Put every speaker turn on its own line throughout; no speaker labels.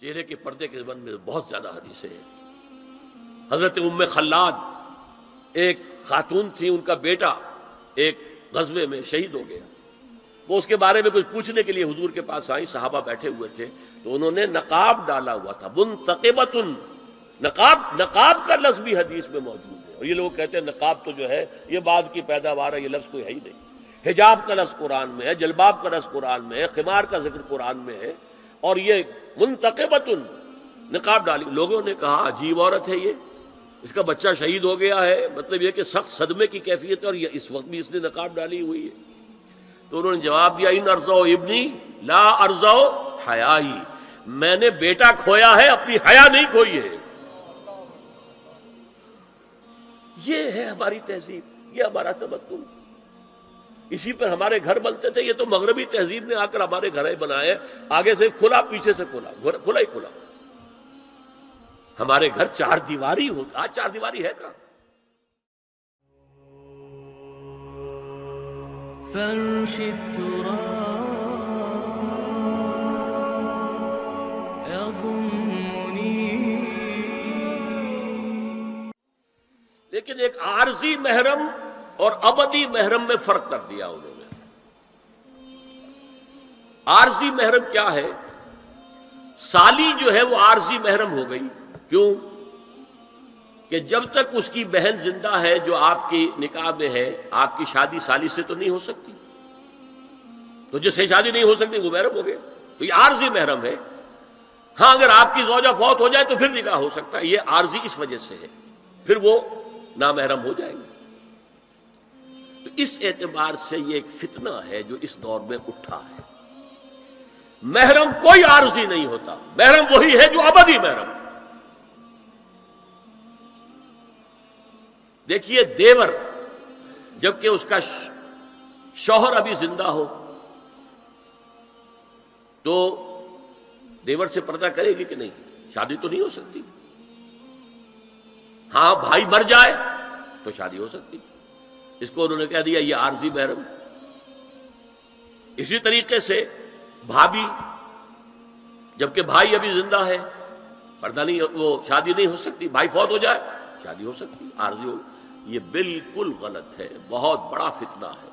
چہرے کے پردے کے بارے میں بہت زیادہ حدیثیں ہیں. حضرت ام خلاد ایک خاتون تھی، ان کا بیٹا ایک غزوے میں شہید ہو گیا. وہ اس کے بارے میں کچھ پوچھنے کے لیے حضور کے پاس آئی، صحابہ بیٹھے ہوئے تھے تو انہوں نے نقاب ڈالا ہوا تھا. منتقبۃ، نقاب کا لفظ بھی حدیث میں موجود ہے. اور یہ لوگ کہتے ہیں نقاب تو جو ہے یہ بعد کی پیداوار ہے، یہ لفظ کوئی ہے ہی نہیں. حجاب کا لفظ قرآن میں ہے، جلباب کا لفظ قرآن میں ہے، خمار کا ذکر قرآن میں ہے. اور یہ منتقبۃ، نقاب ڈالی. لوگوں نے کہا عجیب عورت ہے یہ، اس کا بچہ شہید ہو گیا ہے، مطلب یہ کہ سخت صدمے کی کیفیت ہے اور یہ اس وقت بھی اس نے نقاب ڈالی ہوئی ہے. تو انہوں نے جواب دیا ان ارزو ابنی لا ارزو حیائی، میں نے بیٹا کھویا ہے، اپنی حیا نہیں کھوئی ہے. یہ ہے ہماری تہذیب، یہ ہمارا تمدن، اسی پر ہمارے گھر بنتے تھے. یہ تو مغربی تہذیب نے آ کر ہمارے گھر بنائے، آگے سے کھلا پیچھے سے کھلا، کھلا ہی کھلا. ہمارے گھر چار دیواری ہوتا، آج چار دیواری ہے کہاں؟
فرش التراب يضمني.
لیکن ایک عارضی محرم اور ابدی محرم میں فرق کر دیا انہوں نے. عارضی محرم کیا ہے؟ سالی جو ہے وہ عارضی محرم ہو گئی. کیوں؟ کہ جب تک اس کی بہن زندہ ہے جو آپ کی نکاح میں ہے، آپ کی شادی سالی سے تو نہیں ہو سکتی. تو جس سے شادی نہیں ہو سکتی وہ محرم ہو گیا، تو یہ عارضی محرم ہے. ہاں اگر آپ کی زوجہ فوت ہو جائے تو پھر نکاح ہو سکتا ہے. یہ عارضی اس وجہ سے ہے، پھر وہ نامحرم ہو جائے گا. تو اس اعتبار سے یہ ایک فتنہ ہے جو اس دور میں اٹھا ہے. محرم کوئی عارضی نہیں ہوتا، محرم وہی ہے جو ابدی محرم. دیکھیے دیور جبکہ اس کا شوہر ابھی زندہ ہو تو دیور سے پردہ کرے گی کہ نہیں؟ شادی تو نہیں ہو سکتی. ہاں بھائی مر جائے تو شادی ہو سکتی. اس کو انہوں نے کہہ دیا یہ عارضی محرم. اسی طریقے سے بھابھی جبکہ بھائی ابھی زندہ ہے، پردہ نہیں، وہ شادی نہیں ہو سکتی. بھائی فوت ہو جائے شادی ہو سکتی، عارضی ہو. یہ بالکل غلط ہے، بہت بڑا فتنہ ہے.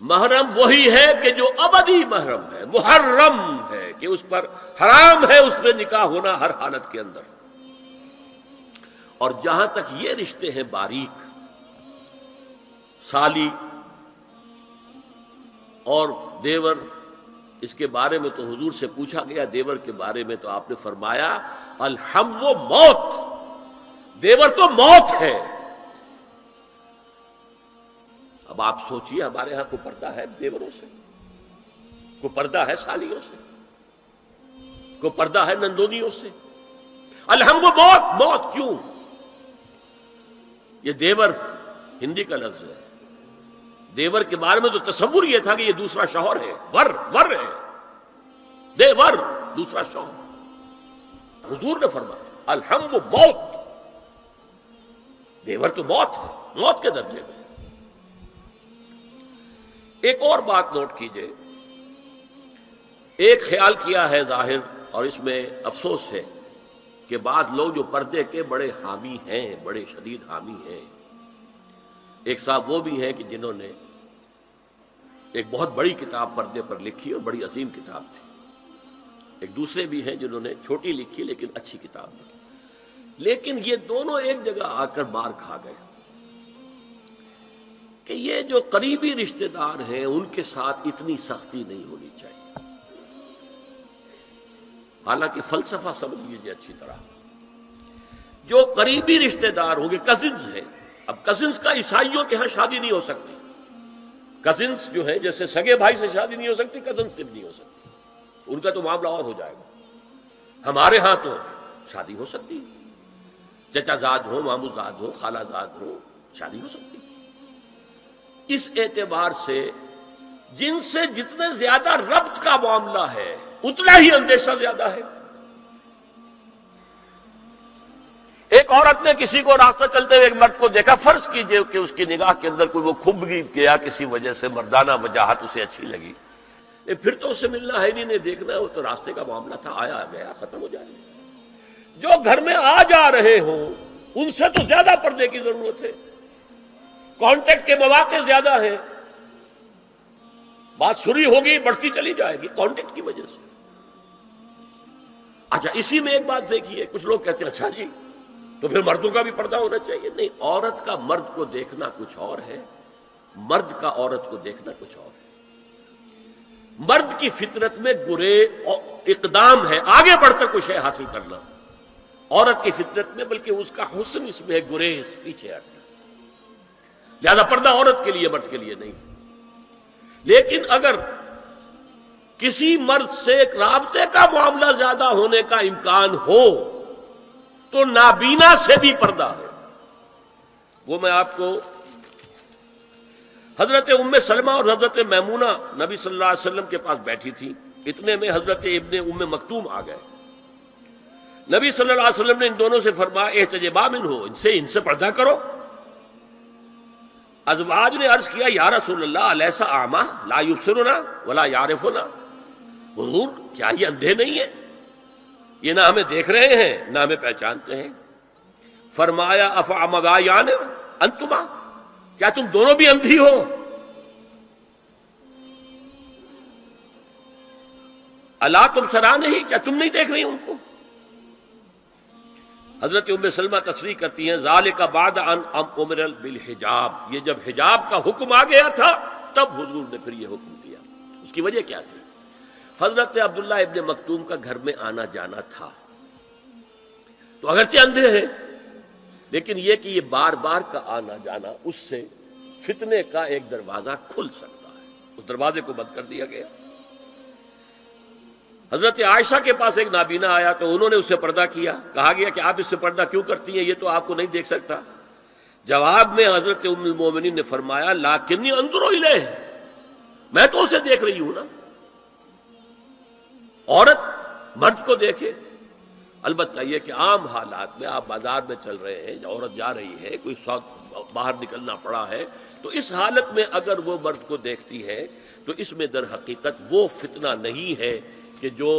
محرم وہی ہے کہ جو ابدی محرم ہے، محرم ہے کہ اس پر حرام ہے اس میں نکاح ہونا ہر حالت کے اندر. اور جہاں تک یہ رشتے ہیں باریک، سالی اور دیور، اس کے بارے میں تو حضور سے پوچھا گیا دیور کے بارے میں تو آپ نے فرمایا الحم و موت، دیور تو موت ہے. اب آپ سوچئے ہمارے ہاں کو پردہ ہے دیوروں سے، کو پردہ ہے سالیوں سے، کو پردہ ہے نندونیوں سے. الحم و موت، موت کیوں؟ یہ دیور ہندی کا لفظ ہے. دیور کے بارے میں تو تصور یہ تھا کہ یہ دوسرا شوہر ہے، ور ہے، دیور دوسرا شوہر. حضور نے فرمایا الحم و موت، دیور تو موت ہے، موت کے درجے میں. ایک اور بات نوٹ کیجئے، ایک خیال کیا ہے ظاہر اور اس میں افسوس ہے کہ بعض لوگ جو پردے کے بڑے حامی ہیں، بڑے شدید حامی ہیں. ایک صاحب وہ بھی ہیں کہ جنہوں نے ایک بہت بڑی کتاب پردے پر لکھی اور بڑی عظیم کتاب تھی. ایک دوسرے بھی ہیں جنہوں نے چھوٹی لکھی لیکن اچھی کتاب لکھی. لیکن یہ دونوں ایک جگہ آ کر مار کھا گئے کہ یہ جو قریبی رشتہ دار ہیں ان کے ساتھ اتنی سختی نہیں ہونی چاہیے. حالانکہ فلسفہ سمجھ لیجیے اچھی طرح، جو قریبی رشتہ دار ہوں گے، کزنز ہیں. اب کزنز کا عیسائیوں کے ہاں شادی نہیں ہو سکتی. کزنز جو ہے جیسے سگے بھائی سے شادی نہیں ہو سکتی، کزنز سے بھی نہیں ہو سکتی، ان کا تو معاملہ اور ہو جائے گا. ہمارے ہاں تو شادی ہو سکتی، چچا زاد ہو، مامو زاد ہو، خالہ زاد ہو، شادی ہو سکتی. اس اعتبار سے جن سے جتنے زیادہ ربط کا معاملہ ہے اتنا ہی اندیشہ زیادہ ہے. ایک عورت نے کسی کو راستہ چلتے ہوئے ایک مرد کو دیکھا، فرض کیجئے کہ اس کی نگاہ کے اندر کوئی وہ کھب گیا کسی وجہ سے، مردانہ وجاہت اسے اچھی لگی. پھر تو اس سے ملنا ہے نہیں دیکھنا ہے، وہ تو راستے کا معاملہ تھا، آیا گیا ختم ہو جائے گا۔ جو گھر میں آ جا رہے ہوں ان سے تو زیادہ پردے کی ضرورت ہے، کانٹیکٹ کے مواقع زیادہ ہیں، بات شروع ہوگی بڑھتی چلی جائے گی کانٹیکٹ کی وجہ سے۔ اچھا اسی میں ایک بات دیکھیے، کچھ لوگ کہتے ہیں اچھا جی تو پھر مردوں کا بھی پردہ ہونا چاہیے۔ نہیں، عورت کا مرد کو دیکھنا کچھ اور ہے، مرد کا عورت کو دیکھنا کچھ اور ہے۔ مرد کی فطرت میں گرے اقدام ہے، آگے بڑھ کر کچھ ہے حاصل کرنا، عورت کی فطرت میں بلکہ اس کا حسن اس میں ہے گریز، پیچھے ہٹنا۔ لہذا پردہ عورت کے لیے مرد کے لیے نہیں۔ لیکن اگر کسی مرد سے ایک رابطے کا معاملہ زیادہ ہونے کا امکان ہو تو نابینا سے بھی پردہ ہے۔ وہ میں آپ کو حضرت ام سلمہ اور حضرت میمونہ نبی صلی اللہ علیہ وسلم کے پاس بیٹھی تھی، اتنے میں حضرت ابن ام مکتوم آ گئے۔ نبی صلی اللہ علیہ وسلم نے ان دونوں سے فرمایا احتجبا منہ، ان سے پردہ کرو۔ ازواج نے عرض کیا یا رسول اللہ الیس اعمی لا یبصرنا ولا یعرفنا، حضور کیا یہ اندھے نہیں ہیں، یہ نہ ہمیں دیکھ رہے ہیں نہ ہمیں پہچانتے ہیں؟ فرمایا افعمغایان انتما، کیا تم دونوں بھی اندھی ہو؟ الا تبصران ہی، کیا تم نہیں دیکھ رہی ان کو؟ حضرت ام سلمہ تصریح کرتی ہیں ذالک بعد ان امر بالحجاب، یہ جب حجاب کا حکم آ گیا تھا تب حضور نے پھر یہ حکم دیا۔ اس کی وجہ کیا تھی؟ حضرت عبداللہ ابن مکتوم کا گھر میں آنا جانا تھا، تو اگرچہ اندھے ہیں لیکن یہ کہ یہ بار بار کا آنا جانا اس سے فتنے کا ایک دروازہ کھل سکتا ہے، اس دروازے کو بند کر دیا گیا۔ حضرت عائشہ کے پاس ایک نابینا آیا تو انہوں نے اس سے پردہ کیا، کہا گیا کہ آپ اس سے پردہ کیوں کرتی ہیں، یہ تو آپ کو نہیں دیکھ سکتا۔ جواب میں حضرت ام المومنین نے فرمایا لاکنی انظر الیہ، میں تو اسے دیکھ رہی ہوں نا۔ عورت مرد کو دیکھے، البتہ یہ کہ عام حالات میں آپ بازار میں چل رہے ہیں، عورت جا رہی ہے، کوئی سوق باہر نکلنا پڑا ہے، تو اس حالت میں اگر وہ مرد کو دیکھتی ہے تو اس میں در حقیقت وہ فتنہ نہیں ہے کہ جو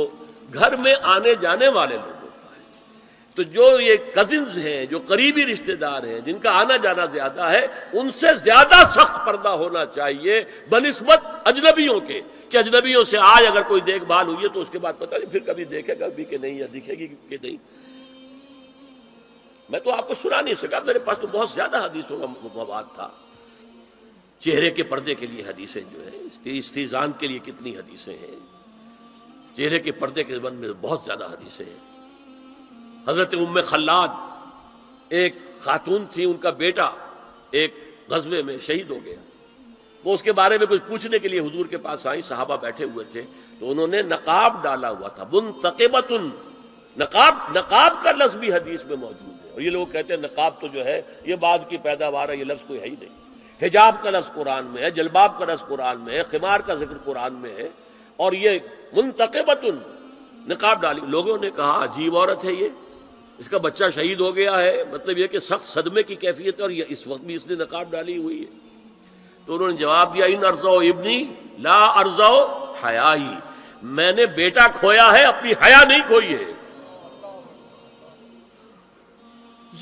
گھر میں آنے جانے والے لوگوں کا ہے۔ تو جو یہ کزنز ہیں، جو قریبی رشتہ دار ہیں، جن کا آنا جانا زیادہ ہے، ان سے زیادہ سخت پردہ ہونا چاہیے بنسبت اجنبیوں کے، کہ اجنبیوں سے آج اگر کوئی دیکھ بھال ہوئی ہے تو اس کے بعد پتہ نہیں پھر کبھی دیکھے گا بھی کہ نہیں، یا دکھے گی کہ نہیں۔ میں تو آپ کو سنا نہیں سکا، میرے پاس تو بہت زیادہ حدیثوں کا مواد تھا۔ چہرے کے پردے کے لیے حدیثیں جو ہیں، استیزان کے لیے کتنی حدیثیں ہیں، چہرے کے پردے کے بارے میں بہت زیادہ حدیثیں ہیں۔ حضرت ام خلاد ایک خاتون تھی، ان کا بیٹا ایک غزوے میں شہید ہو گیا، وہ اس کے بارے میں کچھ پوچھنے کے لیے حضور کے پاس آئی، صحابہ بیٹھے ہوئے تھے تو انہوں نے نقاب ڈالا ہوا تھا، منتقبۃ، نقاب کا لفظ بھی حدیث میں موجود ہے، اور یہ لوگ کہتے ہیں نقاب تو جو ہے یہ بعد کی پیداوار ہے، یہ لفظ کوئی ہے ہی نہیں۔ حجاب کا لفظ قرآن میں ہے، جلباب کا لفظ قرآن میں ہے، خمار کا ذکر قرآن میں ہے، اور یہ منتقبۃ نقاب ڈالی۔ لوگوں نے کہا عجیب عورت ہے یہ، اس کا بچہ شہید ہو گیا ہے، مطلب یہ کہ سخت صدمے کی کیفیت ہے، اور یہ اس وقت بھی اس نے نقاب ڈالی ہوئی ہے۔ تو انہوں نے جواب دیا ان ارزو ابنی لا ارزو حیائی، میں نے بیٹا کھویا ہے، اپنی حیا نہیں کھوئی ہے۔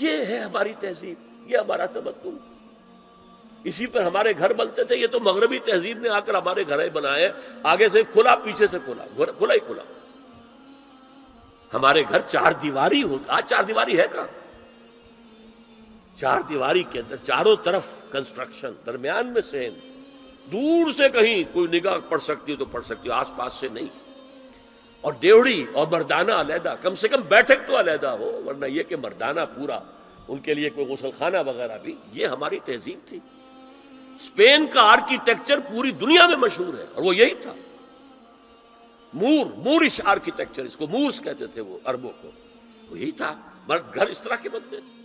یہ ہے ہماری تہذیب، یہ ہمارا تمدن، اسی پر ہمارے گھر بنتے تھے۔ یہ تو مغربی تہذیب نے آ کر ہمارے گھر بنائے، آگے سے کھلا پیچھے سے کھلا، کھلا ہی کھلا۔ ہمارے گھر چار دیواری ہوتا، آج چار دیواری ہے کہاں؟ چار دیواری کے اندر چاروں طرف کنسٹرکشن، درمیان میں سین، دور سے کہیں کوئی نگاہ پڑ سکتی ہے تو پڑ سکتی ہے، آس پاس سے نہیں، اور ڈیوڑی اور مردانہ علیحدہ، کم سے کم بیٹھک تو علیحدہ ہو، ورنہ یہ کہ مردانہ پورا، ان کے لیے کوئی غسل خانہ وغیرہ بھی۔ یہ ہماری تہذیب تھی۔ اسپین کا آرکیٹیکچر پوری دنیا میں مشہور ہے، اور وہ یہی تھا، مورش آرکیٹیکچر، اس کو مورس کہتے تھے وہ عربوں کو، وہ یہی تھا، گھر اس طرح کے بنتے تھے۔